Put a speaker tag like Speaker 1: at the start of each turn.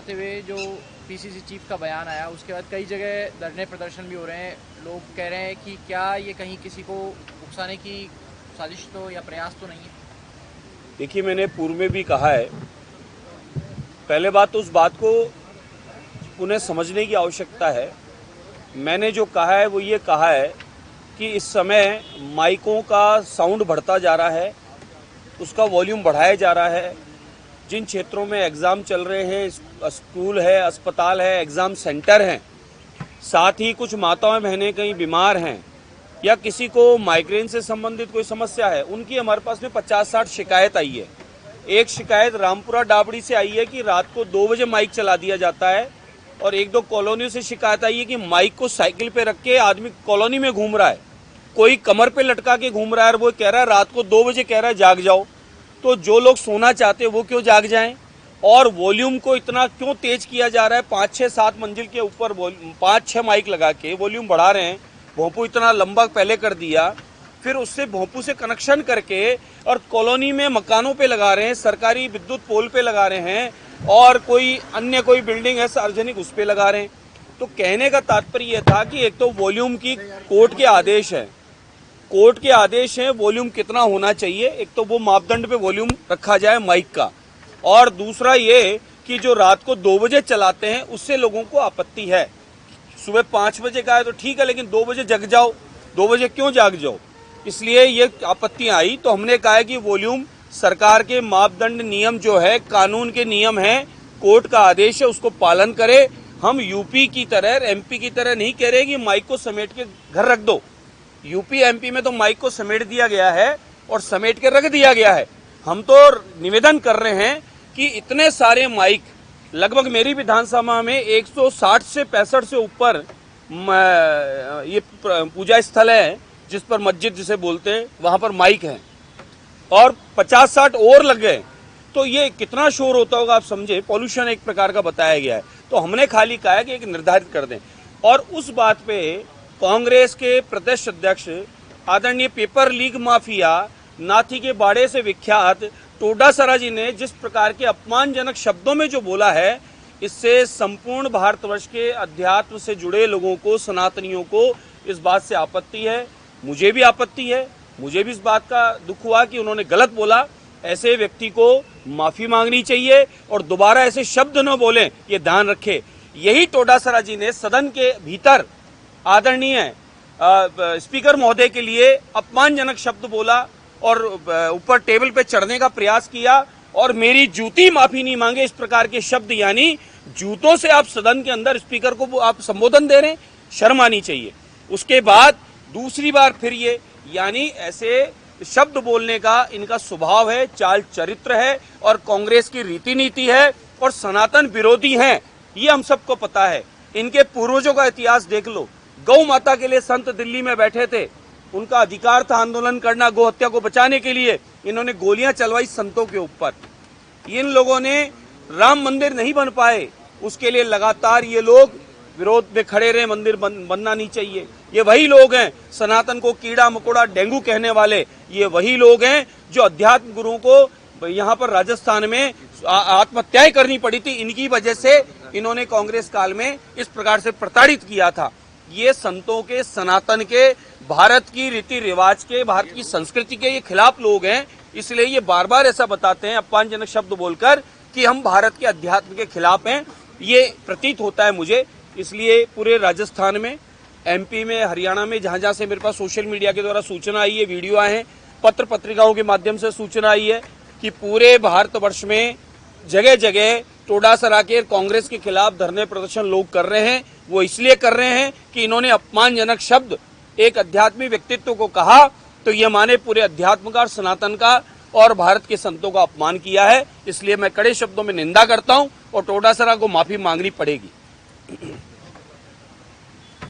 Speaker 1: करते हुए जो पीसीसी चीफ का बयान आया उसके बाद कई जगह धरने प्रदर्शन भी हो रहे हैं। लोग कह रहे हैं कि क्या ये कहीं किसी को उकसाने की साजिश तो या प्रयास तो नहीं है?
Speaker 2: देखिए, मैंने पूर्व में भी कहा है, पहले बात तो उस बात को पुनः समझने की आवश्यकता है। मैंने जो कहा है वो ये कहा है कि इस समय माइकों का साउंड बढ़ता जा रहा है, उसका वॉल्यूम बढ़ाया जा रहा है। जिन क्षेत्रों में एग्ज़ाम चल रहे हैं, स्कूल है, अस्पताल है, एग्ज़ाम सेंटर हैं, साथ ही कुछ माताएं बहनें कहीं बीमार हैं या किसी को माइग्रेन से संबंधित कोई समस्या है, उनकी हमारे पास में 50-60 शिकायत आई है। एक शिकायत रामपुरा डाबड़ी से आई है कि रात को 2 बजे माइक चला दिया जाता है, और 1-2 कॉलोनियों से शिकायत आई है कि माइक को साइकिल पे रख के आदमी कॉलोनी में घूम रहा है, कोई कमर पे लटका के घूम रहा है और वो कह रहा है रात को 2 बजे कह रहा है जाग जाओ। तो जो लोग सोना चाहते हैं वो क्यों जाग जाएं? और वॉल्यूम को इतना क्यों तेज किया जा रहा है? 5-6-7 मंजिल के ऊपर 5-6 माइक लगा के वॉल्यूम बढ़ा रहे हैं। भोंपू इतना लंबा पहले कर दिया, फिर उससे भोंपू से कनेक्शन करके और कॉलोनी में मकानों पे लगा रहे हैं, सरकारी विद्युत पोल पे लगा रहे हैं, और कोई अन्य कोई बिल्डिंग है सार्वजनिक उस पे लगा रहे हैं। तो कहने का तात्पर्य यह था कि एक तो वॉल्यूम की कोर्ट के आदेश है, कोर्ट के आदेश हैं वॉल्यूम कितना होना चाहिए, एक तो वो मापदंड पे वॉल्यूम रखा जाए माइक का, और दूसरा ये कि जो रात को 2 बजे चलाते हैं उससे लोगों को आपत्ति है। सुबह 5 बजे का है तो ठीक है, लेकिन 2 बजे जग जाओ, 2 बजे क्यों जाग जाओ? इसलिए ये आपत्तियां आई। तो हमने कहा है कि वॉल्यूम सरकार के मापदंड नियम जो है, कानून के नियम है, कोर्ट का आदेश है, उसको पालन करे। हम यूपी की तरह, एमपी की तरह नहीं कह रहे कि माइक को समेट के घर रख दो। यूपी एमपी में तो माइक को समेट दिया गया है और समेट के रख दिया गया है। हम तो निवेदन कर रहे हैं कि इतने सारे माइक, लगभग मेरी विधानसभा में 160 से 65 से ऊपर ये पूजा स्थल है, जिस पर मस्जिद जिसे बोलते हैं, वहां पर माइक है, और 50-60 और लग गए। तो ये कितना शोर होता होगा आप समझे। पॉल्यूशन एक प्रकार का बताया गया है। तो हमने खाली कहा है कि एक निर्धारित कर दें। और उस बात पे कांग्रेस के प्रदेश अध्यक्ष आदरणीय पेपर लीक माफिया नाथी के बाड़े से विख्यात टोडासरा जी ने जिस प्रकार के अपमानजनक शब्दों में जो बोला है, इससे संपूर्ण भारतवर्ष के अध्यात्म से जुड़े लोगों को, सनातनियों को इस बात से आपत्ति है। मुझे भी आपत्ति है, मुझे भी इस बात का दुख हुआ कि उन्होंने गलत बोला। ऐसे व्यक्ति को माफी मांगनी चाहिए और दोबारा ऐसे शब्द न बोलें, ये ध्यान रखे। यही टोडासरा जी ने सदन के भीतर आदरणीय स्पीकर महोदय के लिए अपमानजनक शब्द बोला और ऊपर टेबल पे चढ़ने का प्रयास किया, और मेरी जूती माफी नहीं मांगे, इस प्रकार के शब्द, यानी जूतों से आप सदन के अंदर स्पीकर को आप संबोधन दे रहे हैं, शर्म आनी चाहिए। उसके बाद दूसरी बार फिर ये, यानी ऐसे शब्द बोलने का इनका स्वभाव है, चाल चरित्र है, और कांग्रेस की रीति नीति है, और सनातन विरोधी हैं, ये हम सबको पता है। इनके पूर्वजों का इतिहास देख लो। गौ माता के लिए संत दिल्ली में बैठे थे, उनका अधिकार था आंदोलन करना, गौ हत्या को बचाने के लिए। इन्होंने गोलियां चलवाई संतों के ऊपर। इन लोगों ने राम मंदिर नहीं बन पाए, उसके लिए लगातार ये लोग विरोध में खड़े रहे, मंदिर बनना नहीं चाहिए। ये वही लोग हैं सनातन को कीड़ा मकोड़ा डेंगू कहने वाले, ये वही लोग हैं जो अध्यात्म गुरुओं को यहाँ पर राजस्थान में आत्महत्याएं करनी पड़ी थी। इनकी वजह से इन्होंने कांग्रेस काल में इस प्रकार से प्रताड़ित किया था। ये संतों के, सनातन के, भारत की रीति रिवाज के, भारत की संस्कृति के ये खिलाफ लोग हैं। इसलिए ये बार बार ऐसा बताते हैं अपमानजनक शब्द बोलकर कि हम भारत के अध्यात्म के खिलाफ हैं, ये प्रतीत होता है मुझे। इसलिए पूरे राजस्थान में, एमपी में, हरियाणा में, जहां जहां से मेरे पास सोशल मीडिया के द्वारा सूचना आई है, वीडियो आए हैं, पत्र पत्रिकाओं के माध्यम से सूचना आई है कि पूरे भारतवर्ष में जगह जगह टोडासरा के कांग्रेस के खिलाफ धरने प्रदर्शन लोग कर रहे हैं। वो इसलिए कर रहे हैं कि इन्होंने अपमानजनक शब्द एक अध्यात्मिक व्यक्तित्व को कहा, तो ये माने पूरे अध्यात्म का, सनातन का और भारत के संतों का अपमान किया है। इसलिए मैं कड़े शब्दों में निंदा करता हूं और टोडासरा को माफी मांगनी पड़ेगी।